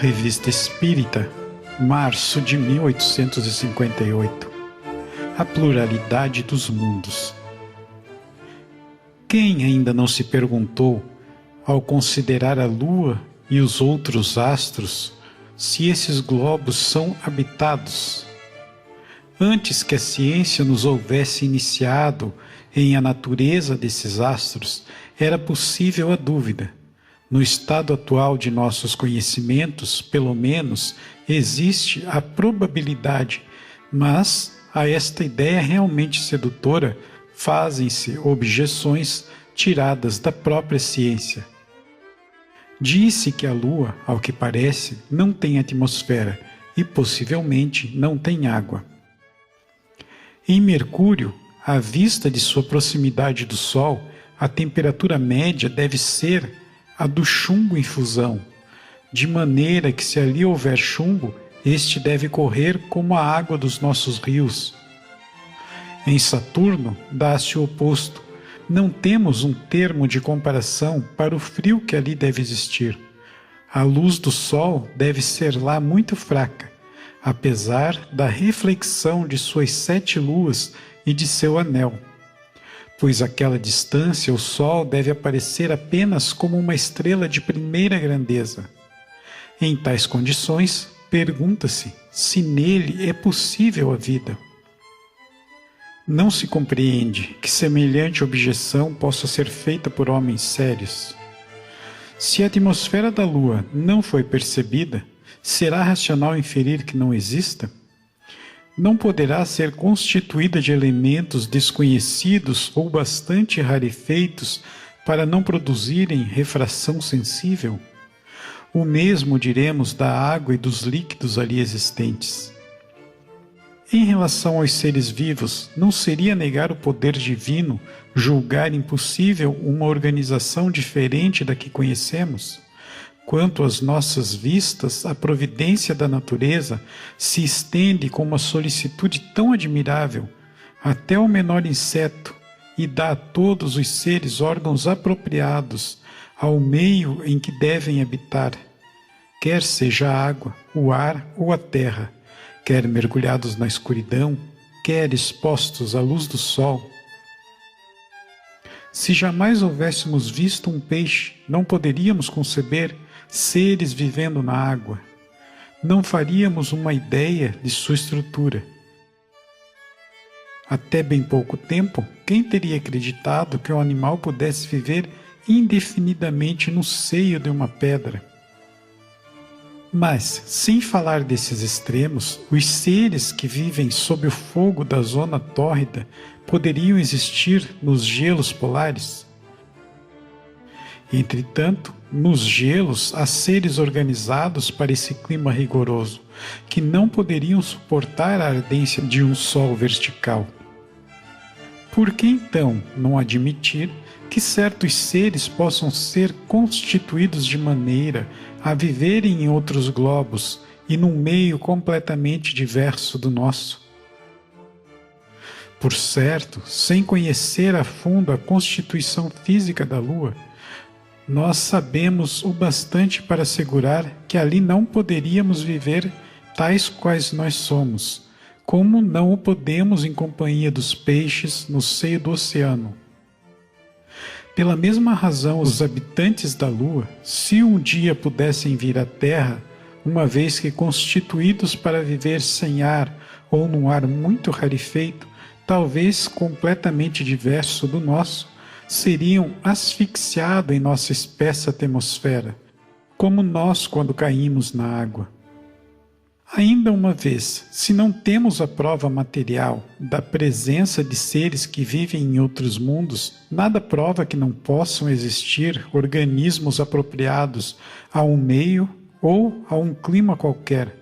Revista Espírita, março de 1858. A pluralidade dos mundos. Quem ainda não se perguntou, ao considerar a Lua e os outros astros, se esses globos são habitados? Antes que a ciência nos houvesse iniciado em a natureza desses astros, era possível a dúvida. No estado atual de nossos conhecimentos, pelo menos, existe a probabilidade, mas a esta ideia realmente sedutora fazem-se objeções tiradas da própria ciência. Disse que a Lua, ao que parece, não tem atmosfera e possivelmente não tem água. Em Mercúrio, à vista de sua proximidade do Sol, a temperatura média deve ser a do chumbo em fusão, de maneira que se ali houver chumbo, este deve correr como a água dos nossos rios. Em Saturno, dá-se o oposto. Não temos um termo de comparação para o frio que ali deve existir. A luz do Sol deve ser lá muito fraca, apesar da reflexão de suas 7 luas e de seu anel. Pois àquela distância o Sol deve aparecer apenas como uma estrela de primeira grandeza. Em tais condições, pergunta-se se nele é possível a vida. Não se compreende que semelhante objeção possa ser feita por homens sérios. Se a atmosfera da Lua não foi percebida, será racional inferir que não exista? Não poderá ser constituída de elementos desconhecidos ou bastante rarefeitos para não produzirem refração sensível? O mesmo diremos da água e dos líquidos ali existentes. Em relação aos seres vivos, não seria negar o poder divino julgar impossível uma organização diferente da que conhecemos? Quanto às nossas vistas, a providência da natureza se estende com uma solicitude tão admirável, até o menor inseto, e dá a todos os seres órgãos apropriados ao meio em que devem habitar, quer seja a água, o ar ou a terra, quer mergulhados na escuridão, quer expostos à luz do sol. Se jamais houvéssemos visto um peixe, não poderíamos conceber seres vivendo na água. Não faríamos uma ideia de sua estrutura. Até bem pouco tempo, quem teria acreditado que um animal pudesse viver indefinidamente no seio de uma pedra? Mas, sem falar desses extremos, os seres que vivem sob o fogo da zona tórrida poderiam existir nos gelos polares? Entretanto, nos gelos há seres organizados para esse clima rigoroso, que não poderiam suportar a ardência de um sol vertical. Por que então não admitir que certos seres possam ser constituídos de maneira a viverem em outros globos e num meio completamente diverso do nosso? Por certo, sem conhecer a fundo a constituição física da Lua, nós sabemos o bastante para assegurar que ali não poderíamos viver tais quais nós somos, como não o podemos em companhia dos peixes no seio do oceano. Pela mesma razão, os habitantes da Lua, se um dia pudessem vir à Terra, uma vez que constituídos para viver sem ar ou num ar muito rarefeito, talvez completamente diverso do nosso, seriam asfixiados em nossa espessa atmosfera, como nós quando caímos na água. Ainda uma vez, se não temos a prova material da presença de seres que vivem em outros mundos, nada prova que não possam existir organismos apropriados a um meio ou a um clima qualquer.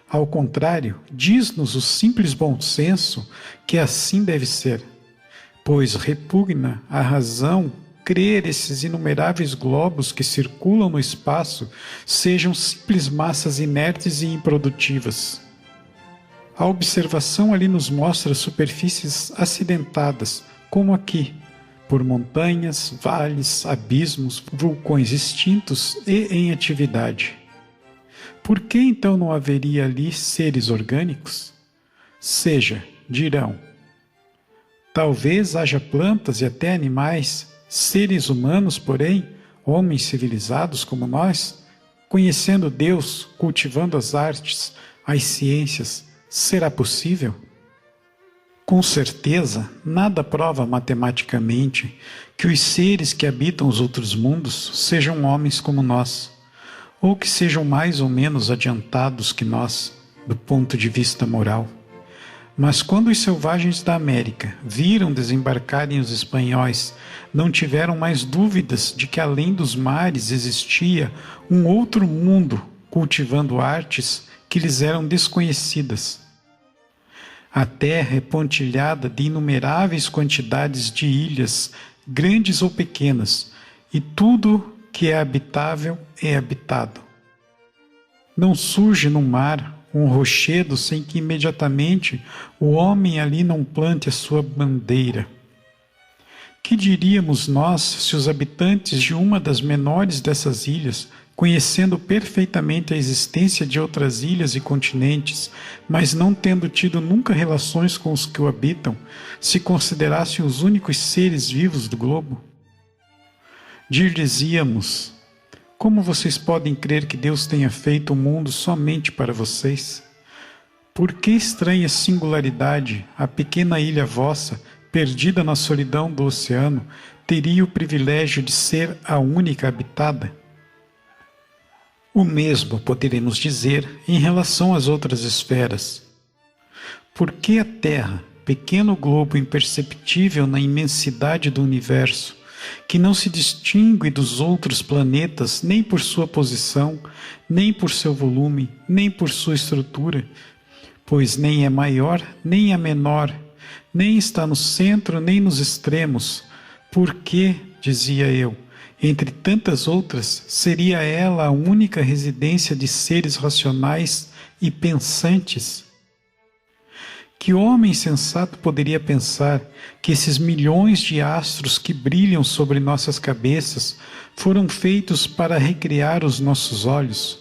Ao contrário, diz-nos o simples bom senso que assim deve ser, pois repugna a razão crer esses inumeráveis globos que circulam no espaço sejam simples massas inertes e improdutivas. A observação ali nos mostra superfícies acidentadas, como aqui, por montanhas, vales, abismos, vulcões extintos e em atividade. Por que então não haveria ali seres orgânicos? Seja, dirão, talvez haja plantas e até animais, seres humanos, porém, homens civilizados como nós, conhecendo Deus, cultivando as artes, as ciências, será possível? Com certeza, nada prova matematicamente que os seres que habitam os outros mundos sejam homens como nós, ou que sejam mais ou menos adiantados que nós, do ponto de vista moral. Mas quando os selvagens da América viram desembarcarem os espanhóis, não tiveram mais dúvidas de que além dos mares existia um outro mundo cultivando artes que lhes eram desconhecidas. A terra é pontilhada de inumeráveis quantidades de ilhas, grandes ou pequenas, e tudo que é habitável é habitado. Não surge no mar um rochedo sem que imediatamente o homem ali não plante a sua bandeira. Que diríamos nós se os habitantes de uma das menores dessas ilhas, conhecendo perfeitamente a existência de outras ilhas e continentes, mas não tendo tido nunca relações com os que o habitam, se considerassem os únicos seres vivos do globo? Dir-lhes-íamos: como vocês podem crer que Deus tenha feito o mundo somente para vocês? Por que estranha singularidade a pequena ilha vossa, perdida na solidão do oceano, teria o privilégio de ser a única habitada? O mesmo poderemos dizer em relação às outras esferas. Por que a Terra, pequeno globo imperceptível na imensidade do universo, que não se distingue dos outros planetas nem por sua posição, nem por seu volume, nem por sua estrutura, pois nem é maior, nem é menor, nem está no centro, nem nos extremos, porque, dizia eu, entre tantas outras, seria ela a única residência de seres racionais e pensantes? Que homem sensato poderia pensar que esses milhões de astros que brilham sobre nossas cabeças foram feitos para recriar os nossos olhos?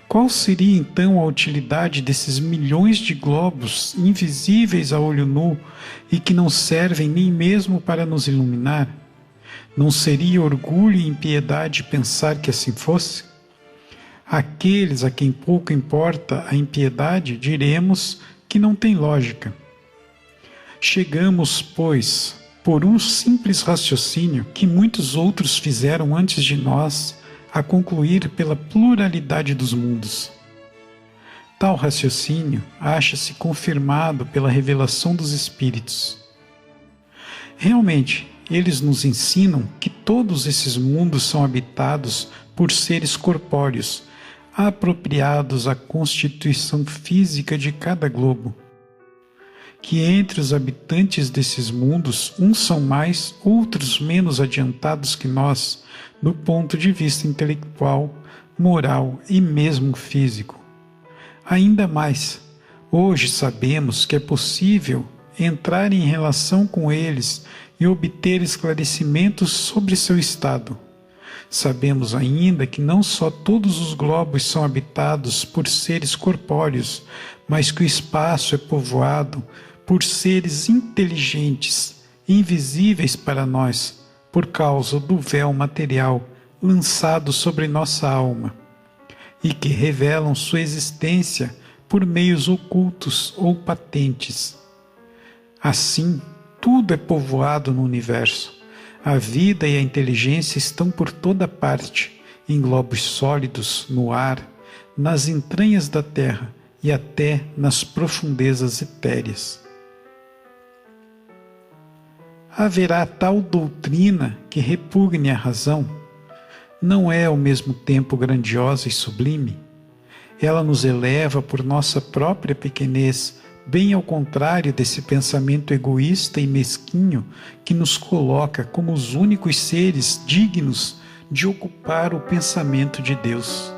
Qual seria então a utilidade desses milhões de globos invisíveis a olho nu e que não servem nem mesmo para nos iluminar? Não seria orgulho e impiedade pensar que assim fosse? Aqueles a quem pouco importa a impiedade, diremos que não tem lógica. Chegamos, pois, por um simples raciocínio que muitos outros fizeram antes de nós, a concluir pela pluralidade dos mundos. Tal raciocínio acha-se confirmado pela revelação dos Espíritos. Realmente, eles nos ensinam que todos esses mundos são habitados por seres corpóreos, apropriados à constituição física de cada globo. Que entre os habitantes desses mundos, uns são mais, outros menos adiantados que nós, do ponto de vista intelectual, moral e mesmo físico. Ainda mais, hoje sabemos que é possível entrar em relação com eles e obter esclarecimentos sobre seu estado. Sabemos ainda que não só todos os globos são habitados por seres corpóreos, mas que o espaço é povoado por seres inteligentes, invisíveis para nós, por causa do véu material lançado sobre nossa alma, e que revelam sua existência por meios ocultos ou patentes. Assim, tudo é povoado no universo. A vida e a inteligência estão por toda parte, em globos sólidos, no ar, nas entranhas da terra e até nas profundezas etéreas. Haverá tal doutrina que repugne a razão? Não é ao mesmo tempo grandiosa e sublime? Ela nos eleva por nossa própria pequenez, bem ao contrário desse pensamento egoísta e mesquinho que nos coloca como os únicos seres dignos de ocupar o pensamento de Deus.